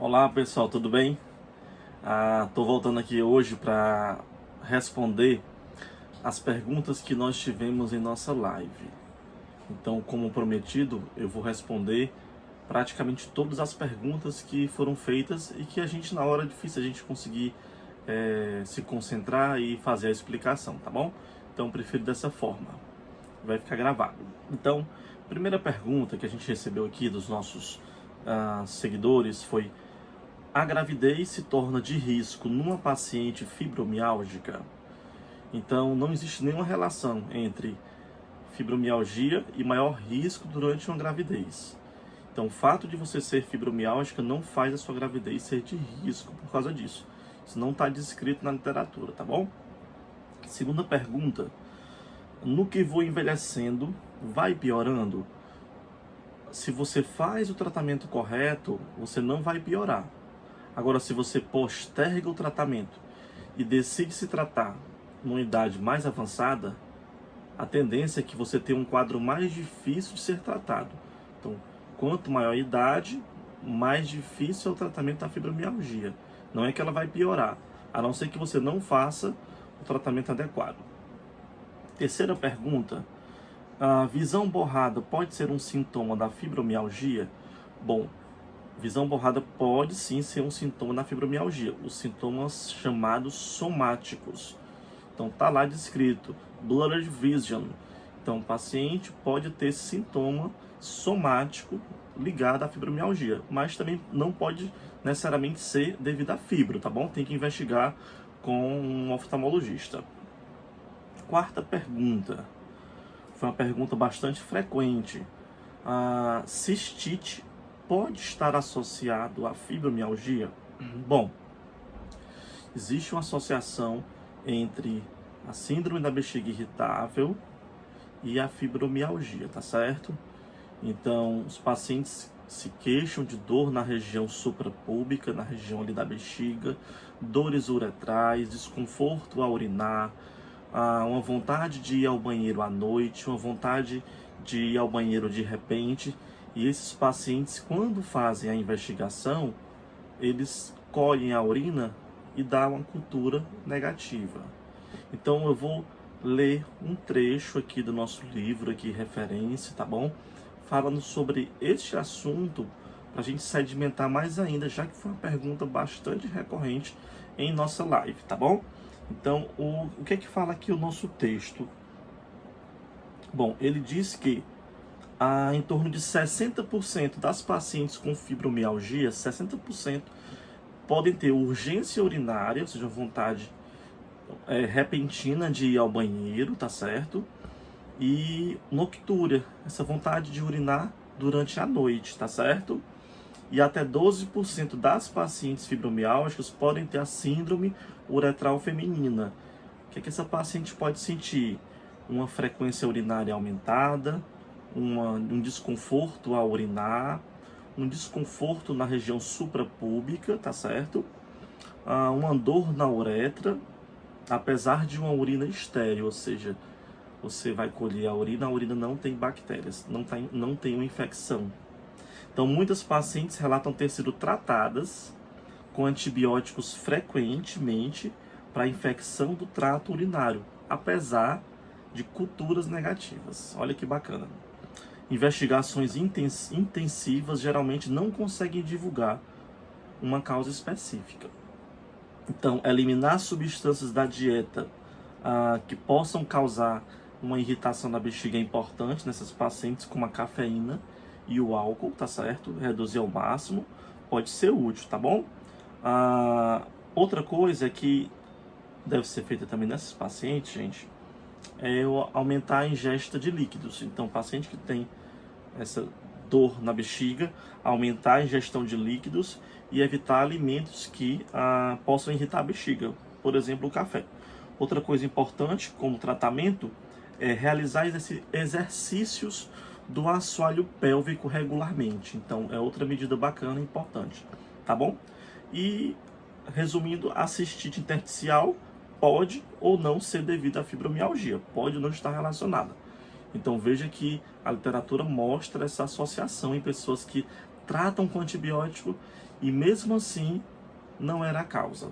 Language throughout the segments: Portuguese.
Olá pessoal, tudo bem? Tô voltando aqui hoje para responder as perguntas que nós tivemos em nossa live. Então, como prometido, eu vou responder praticamente todas as perguntas que foram feitas e que a gente, na hora, é difícil a gente conseguir se concentrar e fazer a explicação, tá bom? Então, eu prefiro dessa forma. Vai ficar gravado. Então, a primeira pergunta que a gente recebeu aqui dos nossos seguidores foi: a gravidez se torna de risco numa paciente fibromiálgica? Então, não existe nenhuma relação entre fibromialgia e maior risco durante uma gravidez. Então, o fato de você ser fibromiálgica não faz a sua gravidez ser de risco por causa disso. Isso não está descrito na literatura, tá bom? Segunda pergunta: no que vou envelhecendo, vai piorando? Se você faz o tratamento correto, você não vai piorar. Agora, se você posterga o tratamento e decide se tratar numa idade mais avançada, a tendência é que você tenha um quadro mais difícil de ser tratado. Então, quanto maior a idade, mais difícil é o tratamento da fibromialgia. Não é que ela vai piorar, a não ser que você não faça o tratamento adequado. Terceira pergunta: a visão borrada pode ser um sintoma da fibromialgia? Bom, visão borrada pode sim ser um sintoma da fibromialgia, os sintomas chamados somáticos. Então tá lá descrito, blurred vision. Então o paciente pode ter esse sintoma somático ligado à fibromialgia, mas também não pode necessariamente ser devido à fibro, tá bom? Tem que investigar com um oftalmologista. Quarta pergunta, foi uma pergunta bastante frequente: a cistite pode estar associado à fibromialgia? Bom, existe uma associação entre a síndrome da bexiga irritável e a fibromialgia, tá certo? Então, os pacientes se queixam de dor na região suprapúbica, na região ali da bexiga, dores uretrais, desconforto ao urinar, uma vontade de ir ao banheiro à noite, uma vontade de ir ao banheiro de repente. E esses pacientes, quando fazem a investigação, eles colhem a urina e dá uma cultura negativa. Então eu vou ler um trecho aqui do nosso livro, aqui referência, tá bom? Falando sobre este assunto, para a gente sedimentar mais ainda, já que foi uma pergunta bastante recorrente em nossa live, tá bom? Então, o que é que fala aqui o nosso texto? Bom, ele diz que em torno de 60% das pacientes com fibromialgia, 60% podem ter urgência urinária, ou seja, vontade repentina de ir ao banheiro, tá certo? E noctúria, essa vontade de urinar durante a noite, tá certo? E até 12% das pacientes fibromiálgicas podem ter a síndrome uretral feminina. O que é que essa paciente pode sentir? Uma frequência urinária aumentada, um desconforto ao urinar, um desconforto na região suprapúbica, tá certo? Uma dor na uretra, apesar de uma urina estéril, ou seja, você vai colher a urina não tem bactérias, não tem uma infecção. Então, muitas pacientes relatam ter sido tratadas com antibióticos frequentemente para infecção do trato urinário, apesar de culturas negativas. Olha que bacana. Investigações intensivas geralmente não conseguem divulgar uma causa específica. Então, eliminar substâncias da dieta que possam causar uma irritação na bexiga é importante nessas pacientes, como a cafeína e o álcool, tá certo? Reduzir ao máximo, pode ser útil, tá bom? Outra coisa que deve ser feita também nessas pacientes, gente, é aumentar a ingesta de líquidos. Então, paciente que tem essa dor na bexiga, aumentar a ingestão de líquidos e evitar alimentos que possam irritar a bexiga, por exemplo, o café. Outra coisa importante como tratamento é realizar exercícios do assoalho pélvico regularmente. Então, é outra medida bacana e importante, tá bom? E, resumindo, a cistite intersticial pode ou não ser devida à fibromialgia, pode não estar relacionada. Então veja que a literatura mostra essa associação em pessoas que tratam com antibiótico e mesmo assim não era a causa,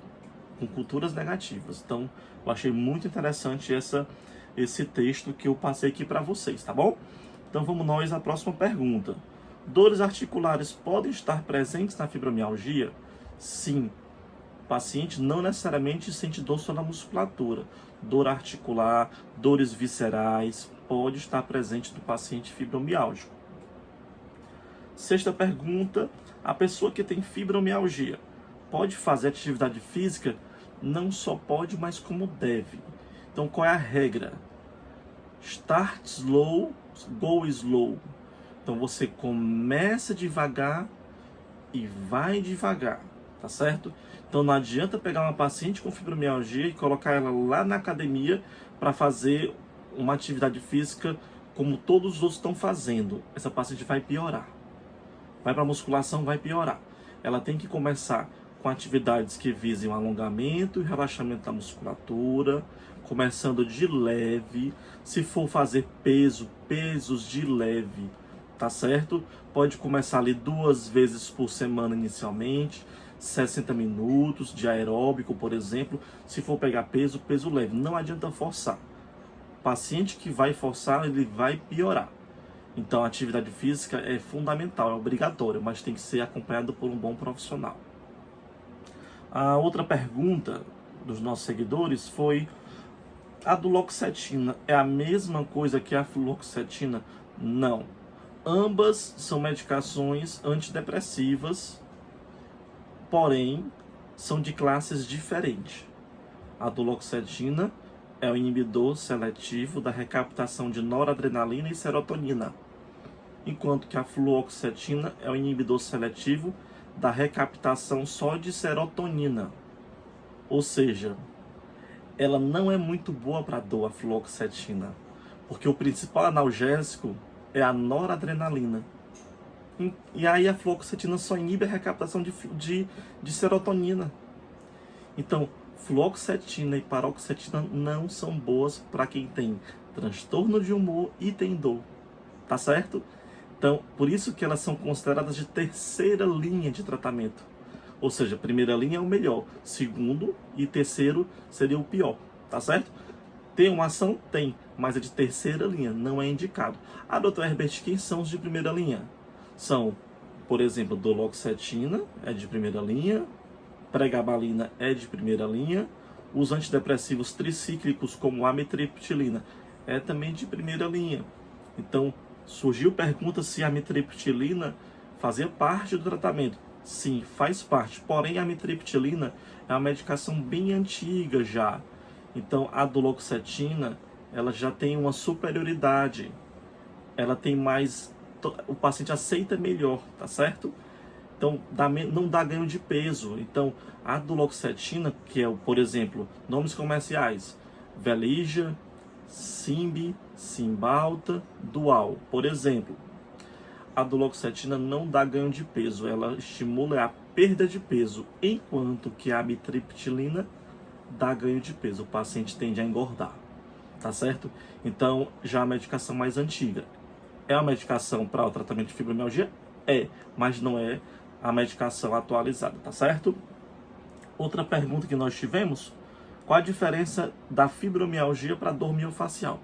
com culturas negativas. Então, eu achei muito interessante esse texto que eu passei aqui para vocês, tá bom? Então, vamos nós à próxima pergunta. Dores articulares podem estar presentes na fibromialgia? Sim. O paciente não necessariamente sente dor só na musculatura. Dor articular, dores viscerais, pode estar presente no paciente fibromialgico. Sexta pergunta, a pessoa que tem fibromialgia pode fazer atividade física? Não só pode, mas como deve. Então, qual é a regra? Start slow, go slow. Então, você começa devagar e vai devagar, tá certo? Então, não adianta pegar uma paciente com fibromialgia e colocar ela lá na academia para fazer uma atividade física como todos os outros estão fazendo. Essa paciente vai piorar. Vai para a musculação, vai piorar. Ela tem que começar com atividades que visem o alongamento e relaxamento da musculatura, começando de leve. Se for fazer pesos de leve, tá certo? Pode começar ali 2 vezes por semana inicialmente, 60 minutos de aeróbico, por exemplo. Se for pegar peso leve. Não adianta forçar. O paciente que vai forçar, ele vai piorar. Então, a atividade física é fundamental, é obrigatória, mas tem que ser acompanhado por um bom profissional. A outra pergunta dos nossos seguidores foi: a duloxetina é a mesma coisa que a fluoxetina? Não. Ambas são medicações antidepressivas, porém, são de classes diferentes. A duloxetina é o inibidor seletivo da recaptação de noradrenalina e serotonina, enquanto que a fluoxetina é o inibidor seletivo da recaptação só de serotonina. Ou seja, ela não é muito boa para dor, a fluoxetina, porque o principal analgésico é a noradrenalina. E aí a fluoxetina só inibe a recaptação de serotonina. Então, fluoxetina e paroxetina não são boas para quem tem transtorno de humor e tem dor. Tá certo? Então, por isso que elas são consideradas de terceira linha de tratamento. Ou seja, primeira linha é o melhor, segundo e terceiro seria o pior, tá certo? Tem uma ação? Tem, mas é de terceira linha, não é indicado. Ah, doutor Herbert, quem são os de primeira linha? São, por exemplo, duloxetina, é de primeira linha, pregabalina é de primeira linha, os antidepressivos tricíclicos como a amitriptilina é também de primeira linha. Então, surgiu pergunta se a amitriptilina fazia parte do tratamento. Sim, faz parte, porém a amitriptilina é uma medicação bem antiga já. Então, a duloxetina, ela já tem uma superioridade, ela tem mais, o paciente aceita melhor, tá certo? Então, não dá ganho de peso. Então, a duloxetina, que é, por exemplo, nomes comerciais, Veligia, Simbi, Cymbalta, Dual, por exemplo. A duloxetina não dá ganho de peso, ela estimula a perda de peso, enquanto que a amitriptilina dá ganho de peso, o paciente tende a engordar, tá certo? Então, já a medicação mais antiga. É uma medicação para o tratamento de fibromialgia? É, mas não é a medicação atualizada, tá certo? Outra pergunta que nós tivemos: qual a diferença da fibromialgia para a dor miofascial?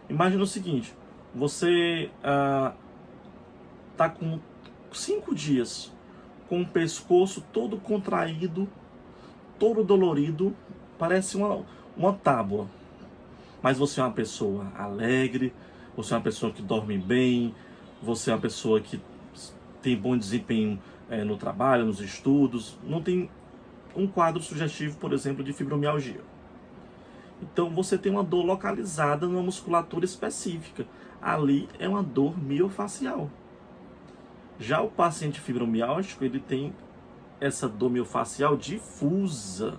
Imagina o seguinte, você tá com 5 dias com o pescoço todo contraído, todo dolorido, parece uma tábua. Mas você é uma pessoa alegre, você é uma pessoa que dorme bem, você é uma pessoa que tem bom desempenho no trabalho, nos estudos, não tem um quadro sugestivo, por exemplo, de fibromialgia. Então você tem uma dor localizada numa musculatura específica. Ali é uma dor miofacial. Já o paciente fibromialgico, ele tem essa dor miofacial difusa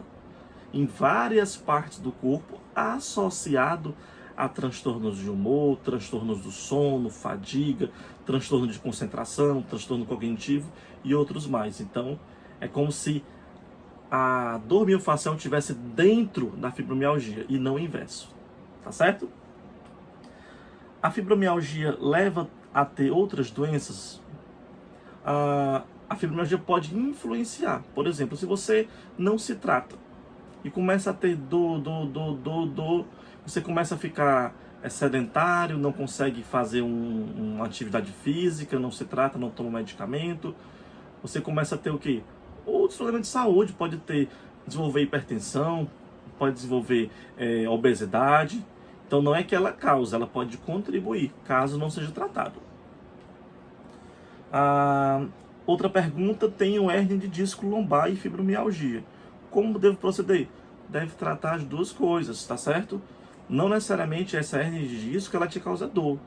em várias partes do corpo, associado a transtornos de humor, transtornos do sono, fadiga, transtorno de concentração, transtorno cognitivo e outros mais. Então, é como se a dor miofacial estivesse dentro da fibromialgia e não o inverso. Tá certo? A fibromialgia leva a ter outras doenças? a fibromialgia pode influenciar. Por exemplo, se você não se trata e começa a ter dor, você começa a ficar sedentário, não consegue fazer uma atividade física, não se trata, não toma medicamento, você começa a ter o quê? Outros problemas de saúde, pode desenvolver hipertensão, pode desenvolver obesidade. Então não é que ela causa, ela pode contribuir, caso não seja tratado. Outra pergunta, tenho hérnia de disco lombar e fibromialgia. Como devo proceder? Deve tratar as duas coisas, tá certo? Não necessariamente essa hérnia de disco ela te causa dor.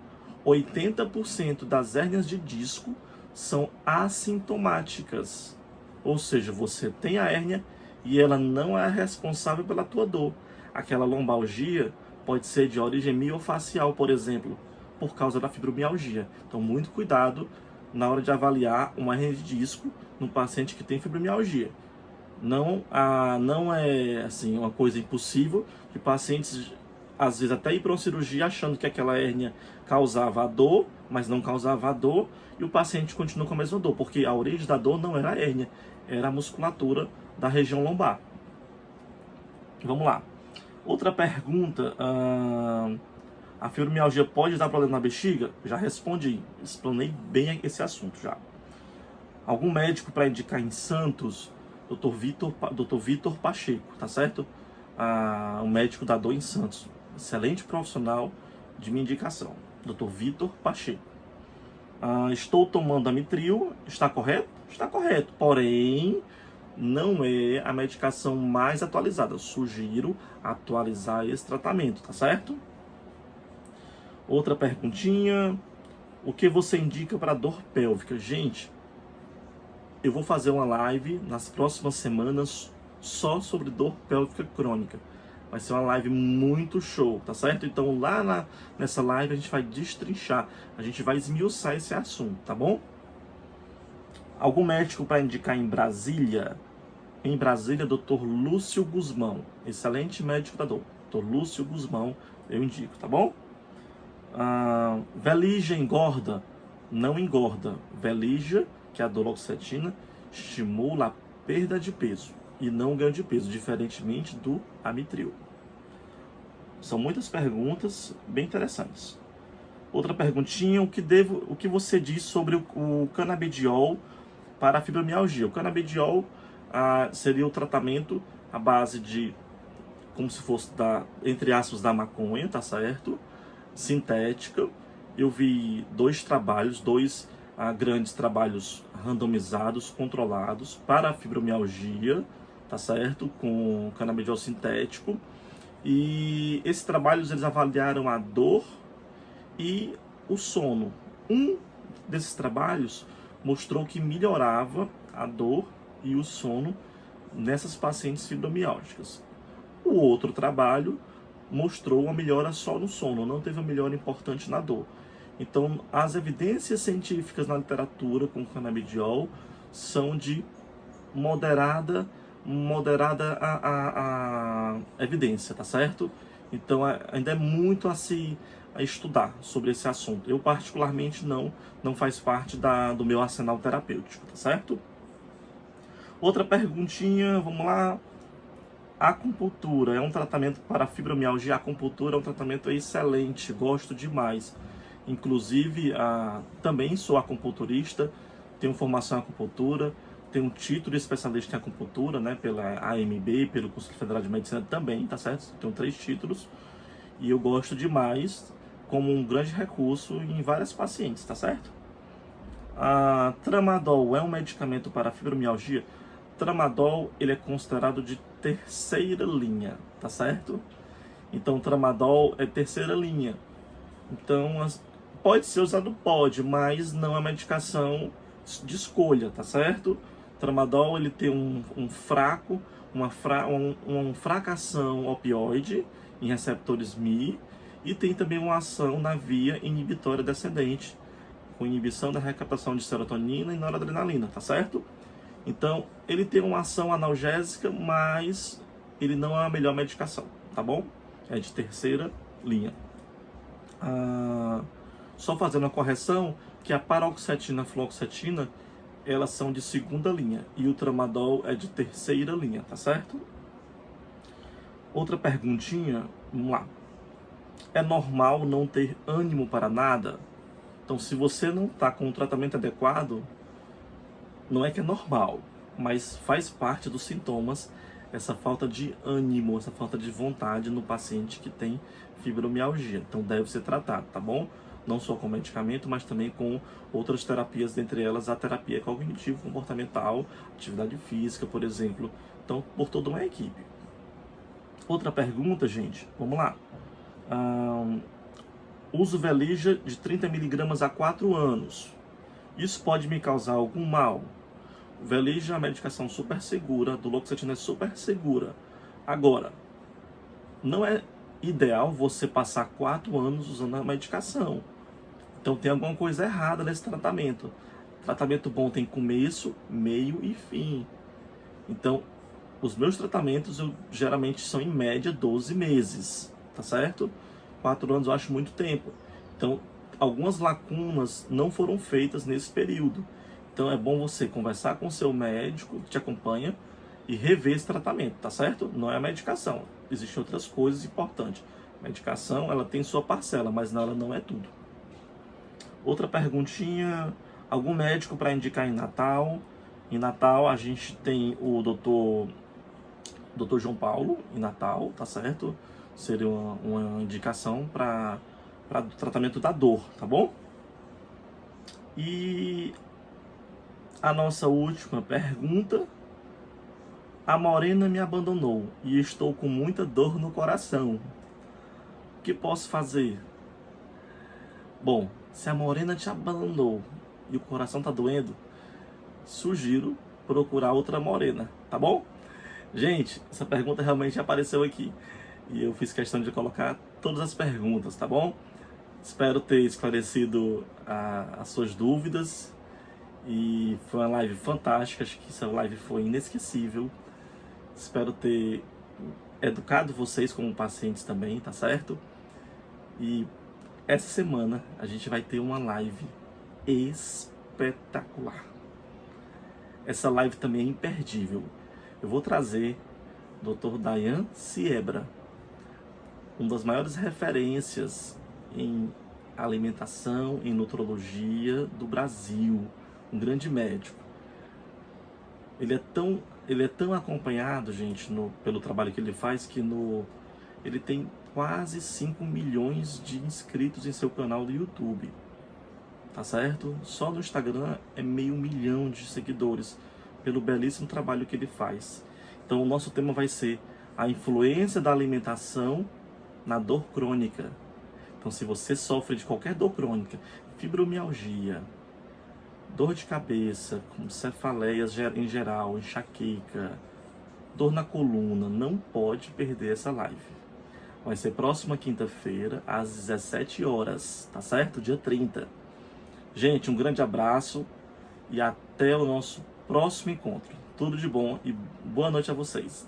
80% das hérnias de disco são assintomáticas. Ou seja, você tem a hérnia e ela não é responsável pela tua dor. Aquela lombalgia pode ser de origem miofacial, por exemplo, por causa da fibromialgia. Então, muito cuidado na hora de avaliar uma hérnia de disco no paciente que tem fibromialgia. Não é assim uma coisa impossível de pacientes às vezes até ir para uma cirurgia achando que aquela hérnia causava a dor, mas não causava a dor, e o paciente continua com a mesma dor, porque a origem da dor não era a hérnia, era a musculatura da região lombar. Vamos lá. Outra pergunta, a fibromialgia pode dar problema na bexiga? Já respondi, explanei bem esse assunto já. Algum médico para indicar em Santos? Dr. Vitor Pacheco, tá certo? O médico da dor em Santos. Excelente profissional de minha indicação. Dr. Vitor Pacheco. Estou tomando Amitril, está correto? Está correto, porém não é a medicação mais atualizada. Eu sugiro atualizar esse tratamento, tá certo? Outra perguntinha. O que você indica para dor pélvica? Gente, eu vou fazer uma live nas próximas semanas só sobre dor pélvica crônica. Vai ser uma live muito show, tá certo? Então lá nessa live a gente vai destrinchar, a gente vai esmiuçar esse assunto, tá bom? Algum médico para indicar em Brasília? Em Brasília, Dr. Lúcio Guzmão. Excelente médico da dor. Dr. Lúcio Guzmão, eu indico, tá bom? Veligia engorda? Não engorda. Veligia, que é a duloxetina, estimula a perda de peso e não ganho de peso, diferentemente do Amitril. São muitas perguntas bem interessantes. Outra perguntinha, o que você diz sobre o canabidiol para a fibromialgia? O canabidiol seria o tratamento à base de, como se fosse entre aspas, da maconha, tá certo? Sintética. Eu vi dois grandes trabalhos randomizados, controlados para a fibromialgia, tá certo? Com canabidiol sintético. E esses trabalhos eles avaliaram a dor e o sono. Um desses trabalhos mostrou que melhorava a dor e o sono nessas pacientes fibromialgicas. O outro trabalho mostrou uma melhora só no sono, não teve uma melhora importante na dor. Então, as evidências científicas na literatura com canabidiol são de moderada a evidência, tá certo? Então, ainda é muito a estudar sobre esse assunto. Eu, particularmente, não faz parte do meu arsenal terapêutico, tá certo? Outra perguntinha, vamos lá. Acupuntura é um tratamento para fibromialgia. A acupuntura é um tratamento excelente, gosto demais. Inclusive, também sou acupunturista, tenho formação em acupuntura, tenho um título de especialista em acupuntura, né, pela AMB, pelo Conselho Federal de Medicina também, tá certo? Tenho 3 títulos e eu gosto demais como um grande recurso em várias pacientes, tá certo? Tramadol é um medicamento para fibromialgia. Tramadol ele é considerado de terceira linha, tá certo? Então, tramadol é terceira linha. Então, pode ser usado, pode, mas não é medicação de escolha, tá certo? Tramadol ele tem uma fracação opioide em receptores Mi e tem também uma ação na via inibitória descendente, com inibição da recaptação de serotonina e noradrenalina, tá certo? Então, ele tem uma ação analgésica, mas ele não é a melhor medicação, tá bom? É de terceira linha. Só fazendo uma correção, que a paroxetina, fluoxetina elas são de segunda linha e o tramadol é de terceira linha, tá certo? Outra perguntinha, vamos lá. É normal não ter ânimo para nada? Então, se você não está com o tratamento adequado, não é que é normal, mas faz parte dos sintomas essa falta de ânimo, essa falta de vontade no paciente que tem fibromialgia. Então, deve ser tratado, tá bom? Não só com medicamento, mas também com outras terapias, dentre elas a terapia cognitivo-comportamental, atividade física, por exemplo. Então, por toda uma equipe. Outra pergunta, gente, vamos lá. Uso Velija de 30 mg há 4 anos. Isso pode me causar algum mal? O Velija é uma medicação super segura, do duloxetina é super segura. Agora, não é ideal você passar 4 anos usando a medicação. Então tem alguma coisa errada nesse tratamento. Tratamento bom tem começo, meio e fim. Então, os meus tratamentos geralmente são em média 12 meses, tá certo? 4 anos eu acho muito tempo. Então, algumas lacunas não foram feitas nesse período. Então, é bom você conversar com o seu médico que te acompanha e rever esse tratamento, tá certo? Não é a medicação. Existem outras coisas importantes. A medicação, ela tem sua parcela, mas ela não é tudo. Outra perguntinha. Algum médico para indicar em Natal? Em Natal, a gente tem o Dr. João Paulo, em Natal, tá certo? Seria uma indicação para o tratamento da dor, tá bom? E a nossa última pergunta. A morena me abandonou e estou com muita dor no coração. O que posso fazer? Bom, se a morena te abandonou e o coração tá doendo, sugiro procurar outra morena, tá bom? Gente, essa pergunta realmente apareceu aqui e eu fiz questão de colocar todas as perguntas, tá bom? Espero ter esclarecido as suas dúvidas e foi uma live fantástica, acho que essa live foi inesquecível. Espero ter educado vocês como pacientes também, tá certo? E essa semana a gente vai ter uma live espetacular. Essa live também é imperdível. Eu vou trazer o Dr. Dayan Siebra, uma das maiores referências em alimentação, em nutrologia do Brasil, um grande médico. Ele é tão acompanhado, gente, pelo trabalho que ele faz, que ele tem quase 5 milhões de inscritos em seu canal do YouTube. Tá certo? Só no Instagram é 500 mil de seguidores, pelo belíssimo trabalho que ele faz. Então o nosso tema vai ser a influência da alimentação na dor crônica. Então se você sofre de qualquer dor crônica, fibromialgia, dor de cabeça, com cefaleias em geral, enxaqueca, dor na coluna, não pode perder essa live. Vai ser próxima quinta-feira, às 17 horas, tá certo? Dia 30. Gente, um grande abraço e até o nosso próximo encontro. Tudo de bom e boa noite a vocês.